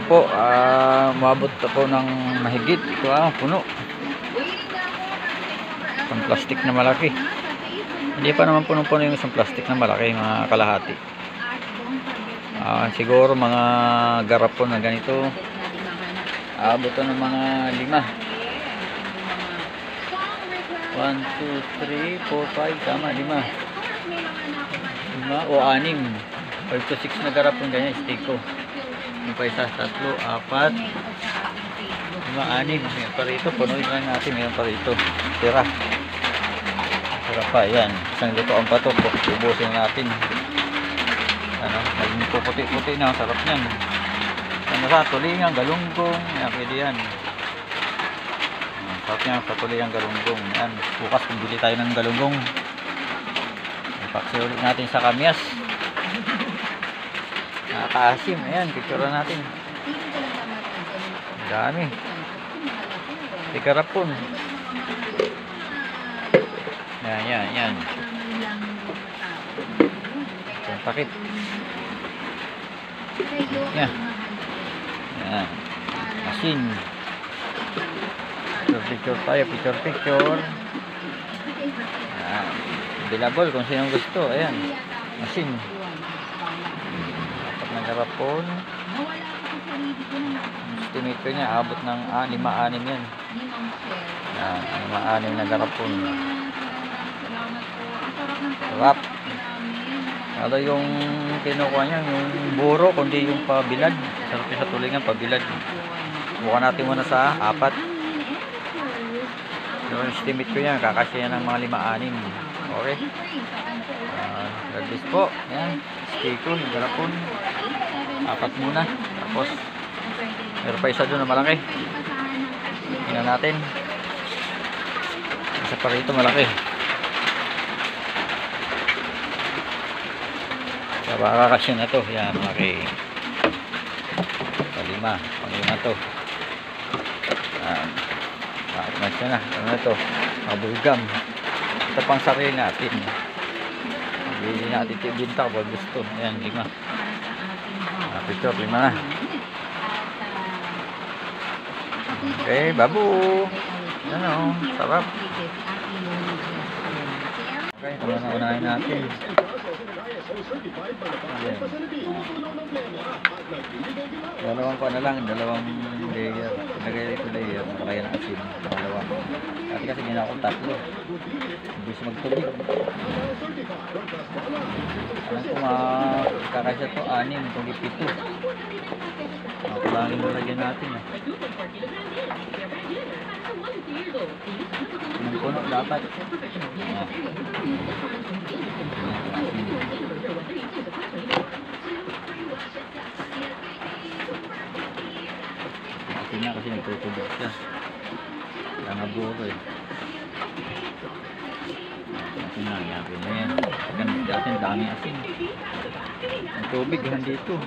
po, umabot po ng mahigit. Ito puno. Isang plastic na malaki. Hindi pa naman punong-puno yung isang plastic na malaki, mga kalahati. Siguro mga garapon na ganito. Abot ng mga 5. 1, 2, 3, 4, 5, tama, 5 o 6. 5 to 6 na garapon ganyan, stiko. Yung pa isa, 3, 4, 5, 6. Mayroon pa rito, punuin lang natin. Mayroon pa rito, tira. Tira pa, yan. Isang lutoan pa ito, ubusin natin. Naging puti-puti na, sarap yan. Sa tulingan, galunggong, yan, pwede yan. Sarap yan, sa tulingan, galunggong. Yan, bukas kung bili tayo ng galunggong. Ipaksi ulit natin sa kamyas. Nakakaasim, ayan, picture natin. Dami. Tikarapon. Yan. Ang takip. Yan. Asin. Picture tayo, picture. Available kung sinong gusto. Ayan. Asin. Dapat ng garapon. Estimate ko niya, abot ng 5-6 yan. 5-6 na garapon. Sarap. Ano yung kinukuha niya, yung buro, kundi yung pabilad. Sarap yung sa tulingan, pabilad. Buka natin muna sa 4. Yung estimate ko niya, kakasya ng mga 5-6. Okay. God bless po. Yan. Stiko, yung garapon. 4 muna. Tapos, meron pa isa doon na malaki. Tingnan natin. Isa pa rito malaki. Kakasya na to. Yan, malaki. 5. Pang-5 to. Bakit na siya na. Ano na to? Mabulgam. Ito pang sarili natin. Hindi natin tibinta kapag gusto. Ayan, 5. Picture, 5 na. Okay, babu. Ano, sarap. Okay, unahin natin. Dalawang layer. Lagay ito layer, kaya na asin. Dalawa. Kasi ginawa ko 3. Hindi siya magtubig. Alam ko kakasya to 6, kundi 7. Kulangin mo lagyan natin. Ang puno dapat. Na kasi nagtutubig siya. Kaya nga buo eh. Asin na yan. Asin, dami asin. Ang tubig dito.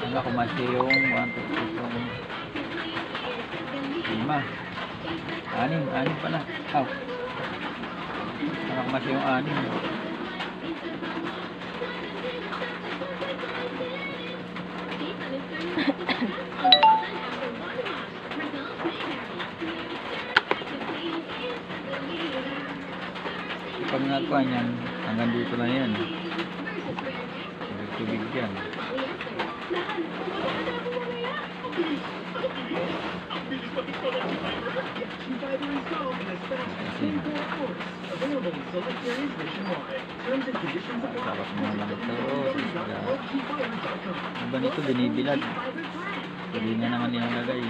Wala kumasi yung 1, 2, 3, 4, 5. 6 pala. Wala kumasi yung 6. Pag nagkuha niyan, hanggang dito na yan. Tubig yan. Sarap mo lang ito. Iba nito binibilad. Hindi nga naman nilalagay.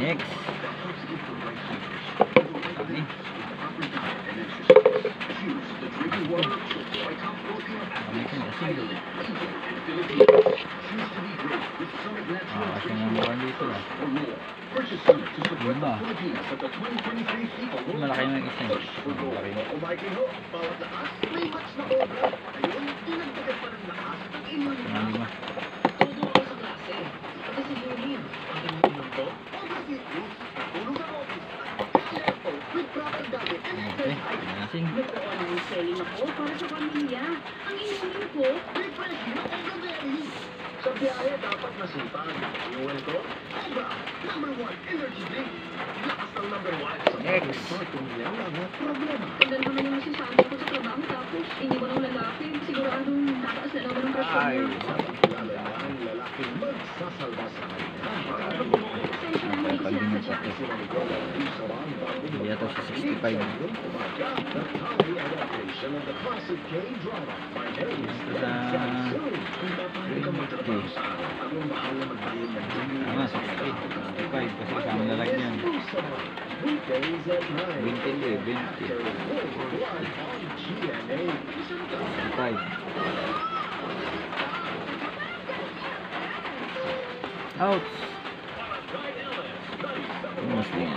Next. dito. Kami ko asin. Asin ang mukhang dito ah. Lima. Malaki ng isa. Malaki. Lima. Okay, asin. Selling ako para sa pamilya. Ang inumin ko, sa biyahe dapat masipag. Inuwan ko, Cobra, #1 energy drink. Lakas ng #1 sa Next. mga pamilya na problema. ganda naman yung masasabi ko sa trabaho tapos iniwan ng lalaki. Siguradong tataas na naman ang presyon Ay. niya. Kilala na ang lalaking magsasalba sa kanya. Pasensya na rin siya sa chat. Sila ni Cola, isa lang bago Hindi ito sa 65. the comedy adaptation of the classic K-drama. My name is Ito sa 20. Tama, 68. 65 kasi kasama lalagyan. Weekdays at 9. 20 eh, 20. 65. Ouch! Mas din.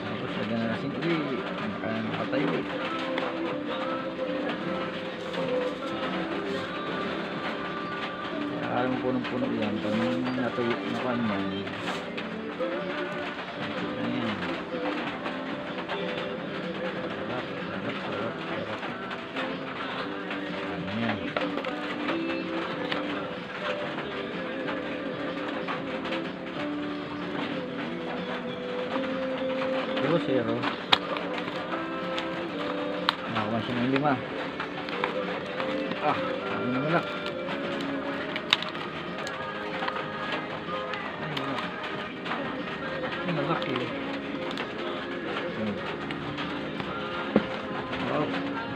Tapos lagyan na nasin ulit. Nakatayo. Alam mo punong-puno yan. Pag natuyo na kan mo. Ayan. Sarap. Ayan. Zero. Nakakuha siya ng 5. Ano na malak. Ay, malaki. Oh,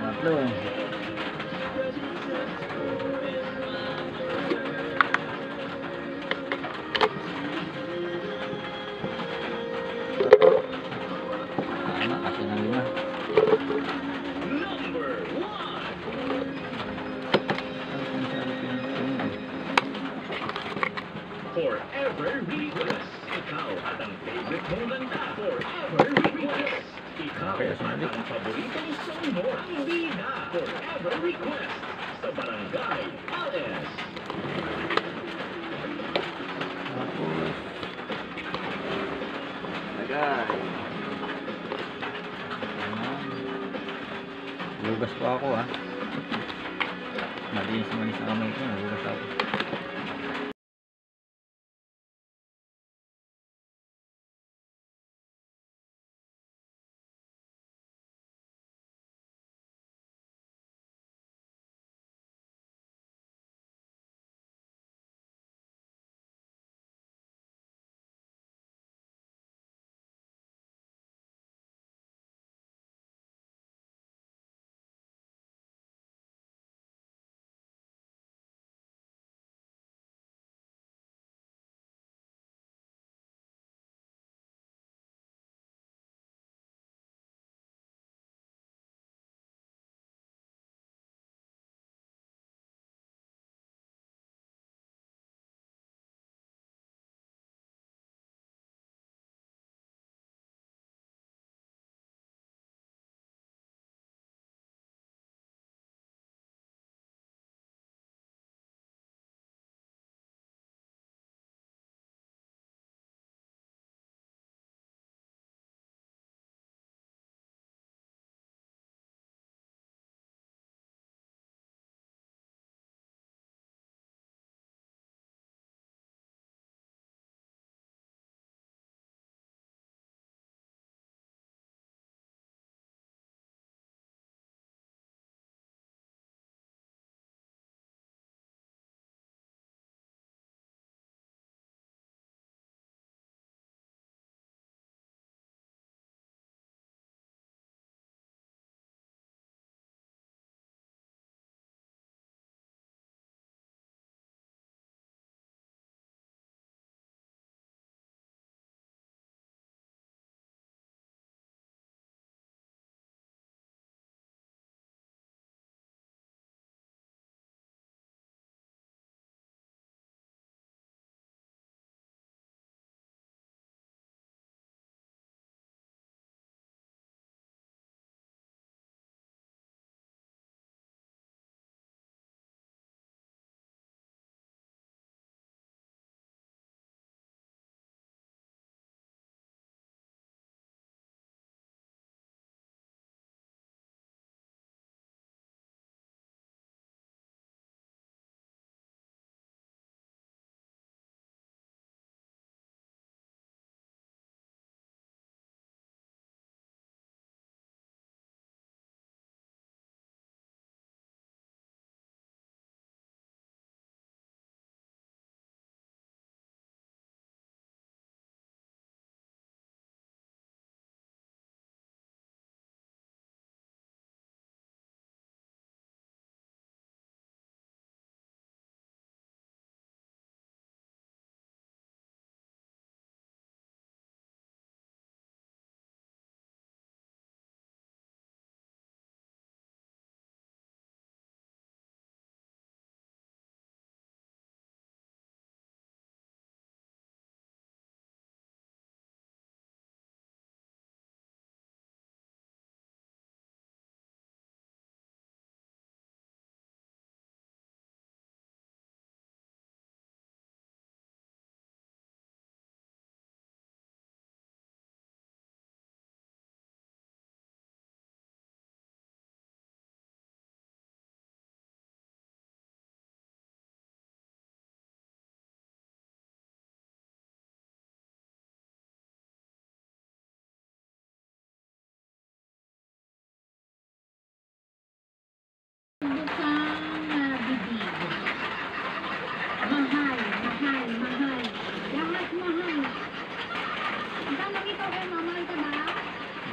matlo. Kasi ng 5. Forever Request. Ikaw at ang favorite mong ganda. Forever Request. Ikaw at ang paboritong song mo. Ang bida. Forever Request. Sa Barangay LS. Tapos lagay. Lugas pa ako malinis manis ang kamay ko. Lugas ako.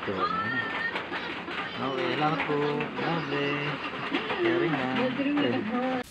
Yun. Okay, salamat po. Lovely. Sharing na. Okay.